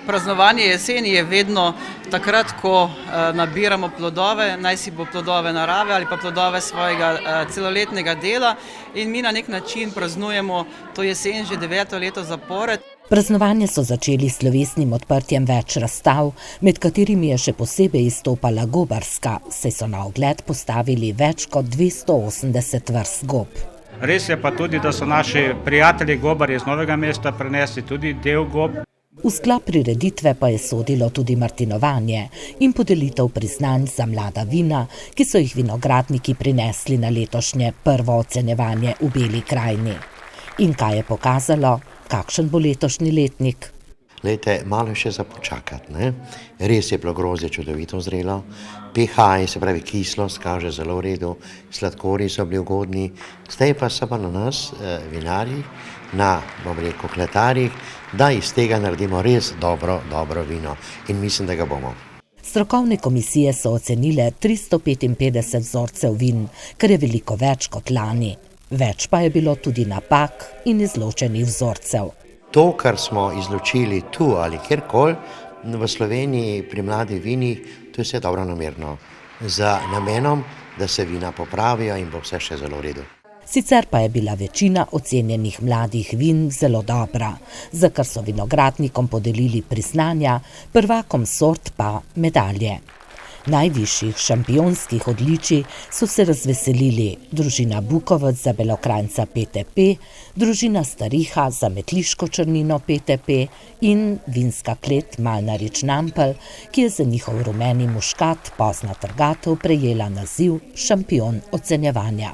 Praznovanje jeseni je vedno takrat, ko nabiramo plodove, naj si bo plodove narave ali pa plodove svojega celoletnega dela, in mi na nek način praznujemo to jesen že 9. leto zapored. Praznovanje so začeli s slovesnim odprtjem več razstav, med katerimi je še posebej izstopala gobarska, saj so na ogled postavili več kot 280 vrst gob. Res je pa tudi, da so naši prijatelji gobarji iz Novega mesta prinesli tudi del gob. V sklop prireditve pa je sodilo tudi martinovanje in podelitev priznanj za mlada vina, ki so jih vinogradniki prinesli na letošnje prvo ocenjevanje v Beli krajini. In kaj je pokazalo, kakšen bo letošnji letnik? Glejte, malo še za počakati, ne? Res je bilo grozdje čudovito zrelo, pH, se pravi kislost, kaže zelo v redu, sladkorji so bili ugodni, zdaj pa so pa na nas, vinarjih, na, bom rekel, kletarjih, da iz tega naredimo res dobro vino in mislim, da ga bomo. Strokovne komisije so ocenile 355 vzorcev vin, kar je veliko več kot lani. Več pa je bilo tudi napak in izločenih vzorcev. To, kar smo izločili tu ali kjerkoli v Sloveniji pri mladih vinih, to je vse dobro namerno, za namenom, da se vina popravijo in bo vse še zelo v redu. Sicer pa je bila večina ocenjenih mladih vin zelo dobra, za kar so vinogradnikom podelili priznanja, prvakom sort pa medalje. Najvišjih šampionskih odličij so se razveselili družina Bukovec za Belokranjca PTP, družina Stariha za metliško črnino PTP in vinska klet Malnarič Nampel, ki je za njihov rumeni muškat pozna trgatev prejela naziv šampion ocenjevanja.